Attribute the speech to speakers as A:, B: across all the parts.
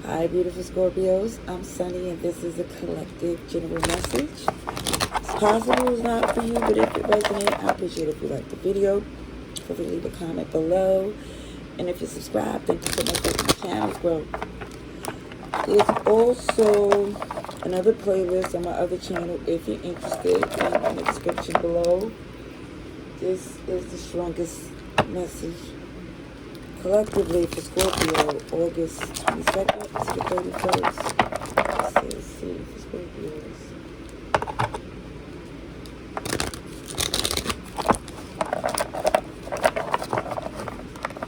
A: Hi, beautiful Scorpios. I'm Sunny, and this is a collective general message. It's possible it's not for you, but if it resonates, I appreciate it if you like the video. Feel free to leave a comment below. And if you subscribe, thank you so much for my channel grow. There's also another playlist on my other channel if you're interested, in the description below. This is the strongest message collectively for Scorpio, August 22nd to the 31st. Let's see for Scorpios.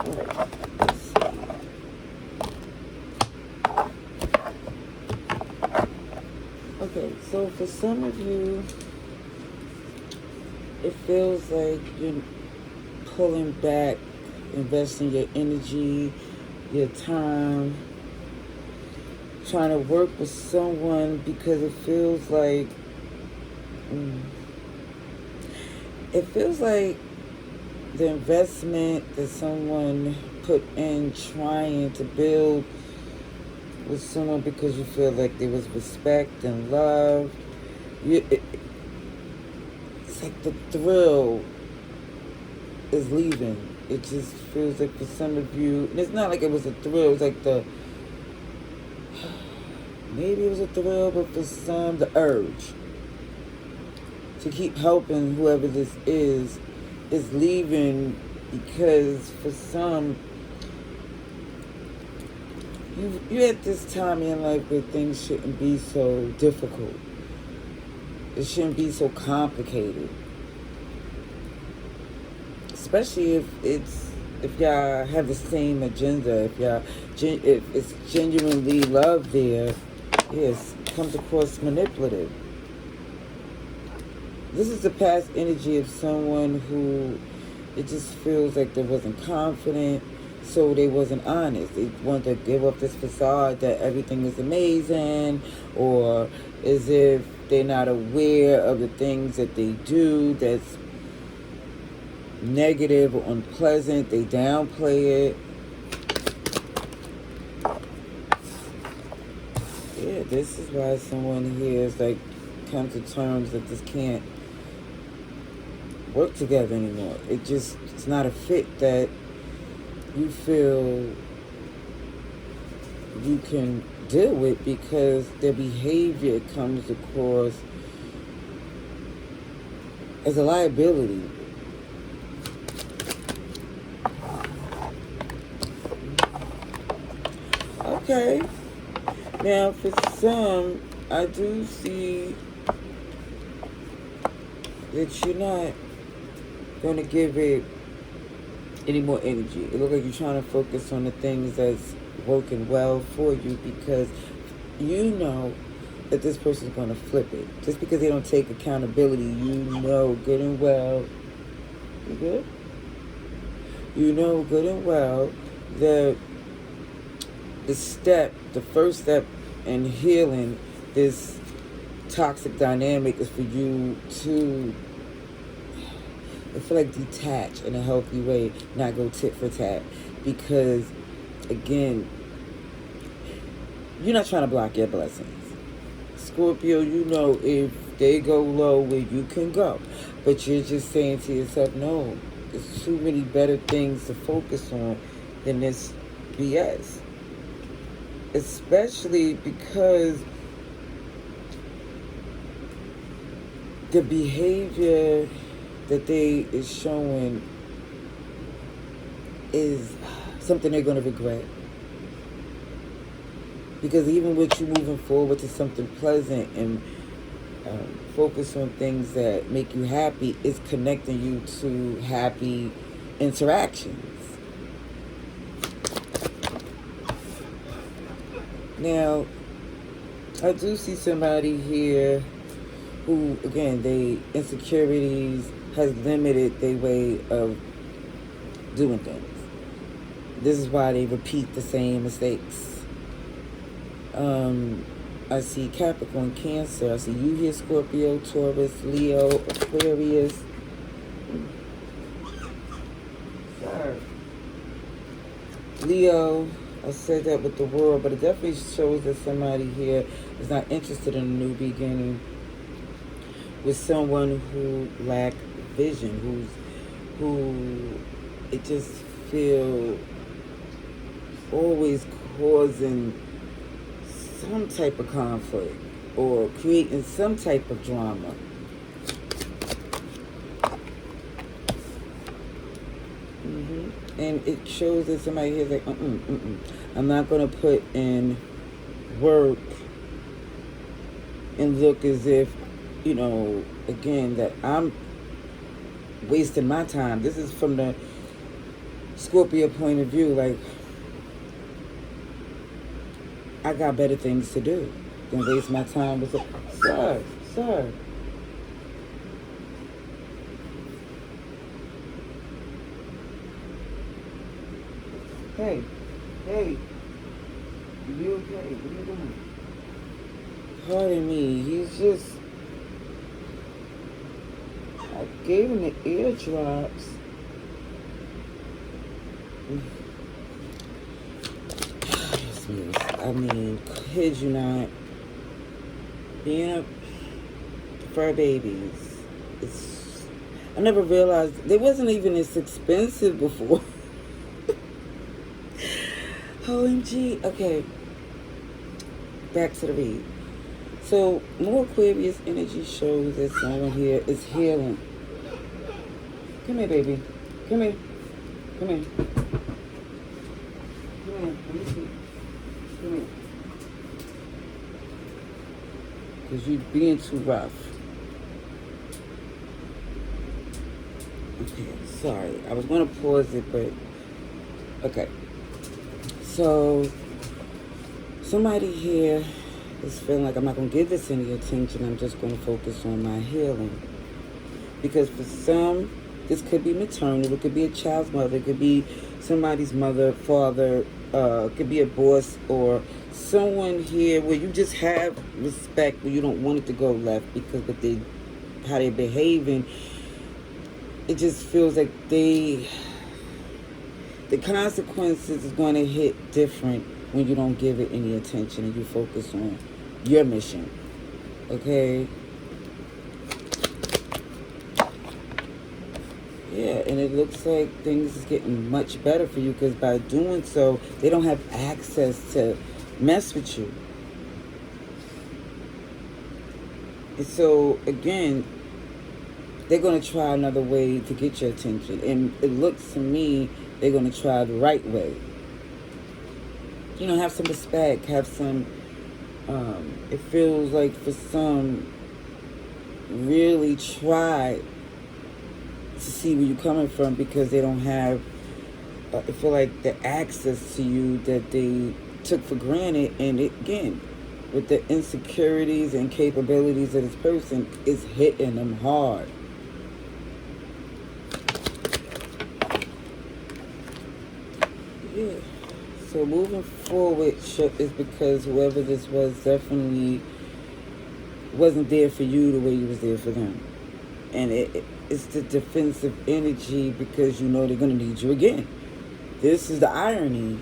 A: Alright, let's see. Okay, so for some of you, it feels like you're pulling back, investing your energy, your time, trying to work with someone because it feels like the investment that someone put in trying to build with someone because you feel like there was respect and love. It's like the thrill is leaving. It just feels like for some of you, and it's not like it was a thrill, it was like maybe it was a thrill, but for some, the urge to keep helping whoever this is leaving because for some, you're at this time in your life where things shouldn't be so difficult. It shouldn't be so complicated. Especially if y'all have the same agenda, if it's genuinely love there, yes, comes across manipulative. This is the past energy of someone who it just feels like they wasn't confident, so they wasn't honest. They want to give up this facade that everything is amazing, or as if they're not aware of the things that they do that's negative or unpleasant. They downplay it. Yeah, this is why someone here is like come to terms that this can't work together anymore. It's not a fit that you feel you can deal with because their behavior comes across as a liability. Okay, now for some, I do see that you're not going to give it any more energy. It looks like you're trying to focus on the things that's working well for you because you know that this person's going to flip it. Just because they don't take accountability, you know good and well. You good? You know good and well that the first step in healing this toxic dynamic is for you to, I feel like, detach in a healthy way, not go tit for tat. Because, again, you're not trying to block your blessings. Scorpio, you know if they go low where you can go. But you're just saying to yourself, no, there's too many better things to focus on than this BS. Especially because the behavior that they is showing is something they're going to regret. Because even with you moving forward to something pleasant and focus on things that make you happy, is connecting you to happy interactions. Now, I do see somebody here who, again, they insecurities has limited their way of doing things. This is why they repeat the same mistakes. I see Capricorn, Cancer. I see you here, Scorpio, Taurus, Leo, Aquarius. Leo, I said that with the world, but it definitely shows that somebody here is not interested in a new beginning with someone who lack vision, who it just feel always causing some type of conflict or creating some type of drama. And it shows that somebody here is like, I'm not going to put in work and look as if, you know, again, that I'm wasting my time. This is from the Scorpio point of view. Like, I got better things to do than waste my time with it. Sir. Hey, you okay? What are you doing? Pardon me, he's just... I gave him the eardrops. I mean, kid you not, being a fur babies, it's... I never realized they wasn't even this expensive before. OMG. Okay, back to the read. So, more Aquarius energy shows that someone here is healing. Come here, baby. Come here. Come here. Come here. Let me see. Come here. Because you're being too rough. Okay, sorry. I was going to pause it, but... Okay. So, somebody here is feeling like I'm not going to give this any attention. I'm just going to focus on my healing. Because for some, this could be maternal. It could be a child's mother. It could be somebody's mother, father. It could be a boss or someone here where you just have respect, where you don't want it to go left because of how they're behaving. It just feels like the consequences is going to hit different when you don't give it any attention and you focus on your mission. Okay? Yeah, and it looks like things is getting much better for you because by doing so, they don't have access to mess with you. And so, again, they're going to try another way to get your attention. And it looks to me they're going to try the right way. You know, have some respect, have some, it feels like for some, really try to see where you're coming from because they don't have, I feel like the access to you that they took for granted. And it, again, with the insecurities and capabilities of this person, it's hitting them hard. Yeah. So moving forward is because whoever this was definitely wasn't there for you the way you was there for them. And it's the defensive energy because you know they're going to need you again. This is the irony.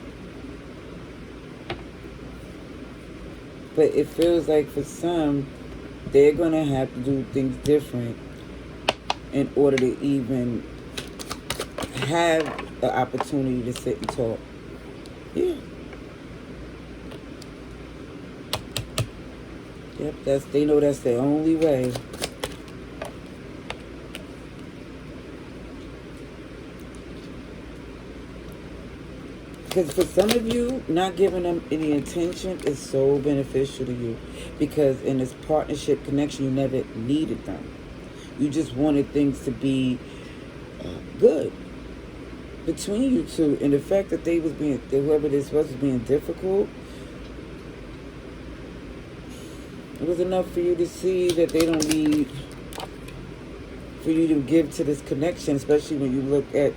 A: But it feels like for some, they're going to have to do things different in order to even have the opportunity to sit and talk. Yeah. Yep, they know that's the only way. Because for some of you, not giving them any attention is so beneficial to you. Because in this partnership connection, you never needed them. You just wanted things to be good between you two. And the fact that whoever this was being difficult, it was enough for you to see that they don't need for you to give to this connection, especially when you look at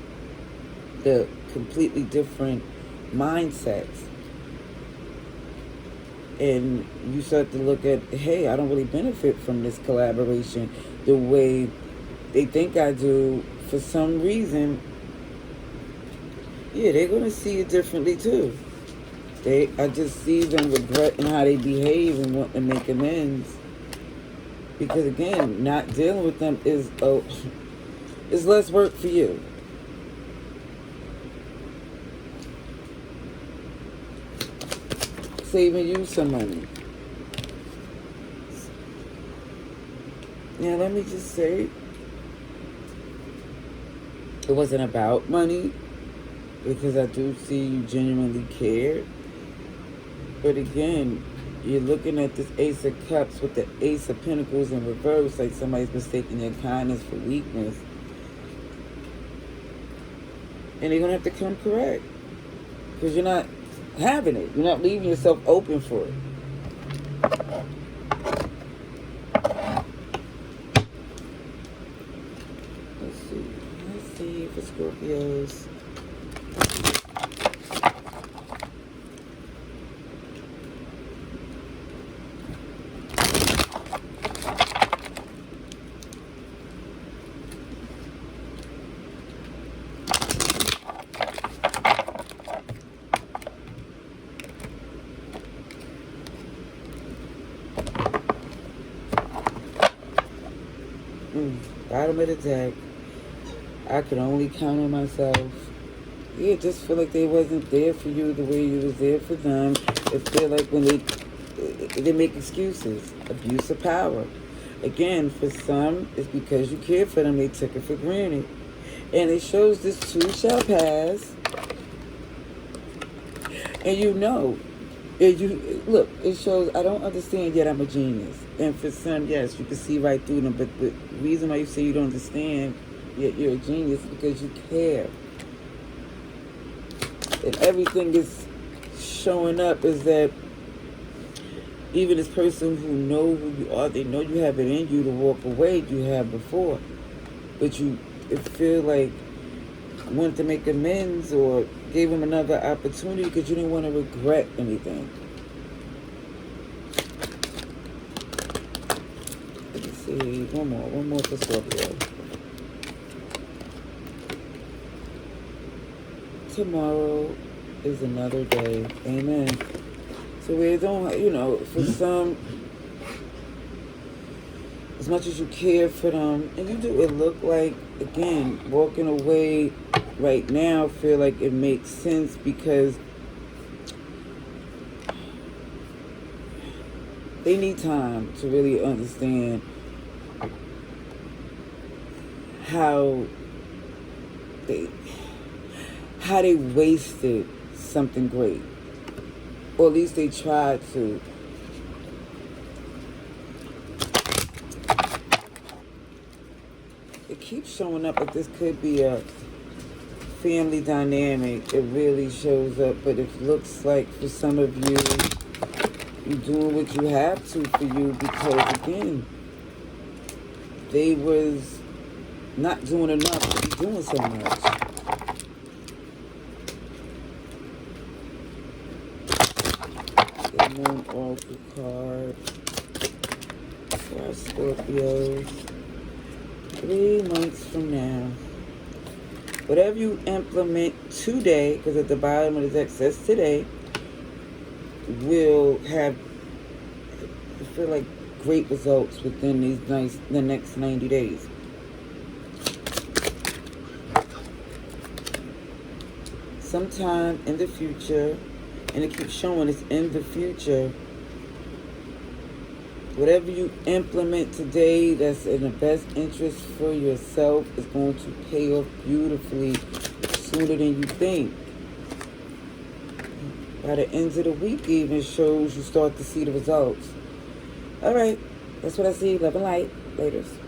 A: the completely different mindsets. And you start to look at, hey, I don't really benefit from this collaboration the way they think I do. For some reason, yeah, they're going to see it differently too. I just see them regretting how they behave and want to make amends. Because again, not dealing with them is less work for you. Saving you some money. Now let me just say, it wasn't about money, because I do see you genuinely cared. But again, you're looking at this Ace of Cups with the Ace of Pentacles in reverse, like somebody's mistaking your kindness for weakness. And they're going to have to come correct. Because you're not having it. You're not leaving yourself open for it. Let's see for Scorpios. Bottom of the deck. I could only count on myself. Yeah, just feel like they wasn't there for you the way you was there for them. It feel like when they make excuses. Abuse of power. Again, for some, it's because you cared for them, they took it for granted. And it shows this too shall pass. And you know, look, it shows I don't understand yet I'm a genius. And for some, yes, you can see right through them. But the reason why you say you don't understand yet you're a genius is because you care. And everything is showing up is that even this person who know who you are, they know you have it in you to walk away, you have before. But it feel like you wanted to make amends or gave them another opportunity because you didn't want to regret anything. Let's see, one more for Scorpio. Tomorrow is another day. Amen. So we don't, for some, as much as you care for them, and you do, it look like, again, walking away right now feel like it makes sense because they need time to really understand how they wasted something great. Or at least they tried to. It keeps showing up, but this could be a family dynamic. It really shows up, but it looks like for some of you, you're doing what you have to for you because, again, they was not doing enough to be doing so much. Moon Oracle card for our Scorpios. 3 months from now, whatever you implement today, because at the bottom of the deck says today, will have, I feel like, great results within the next 90 days. Sometime in the future, and it keeps showing it's in the future. Whatever you implement today that's in the best interest for yourself is going to pay off beautifully sooner than you think. By the end of the week even shows you start to see the results. All right. That's what I see. Love and light. Laters.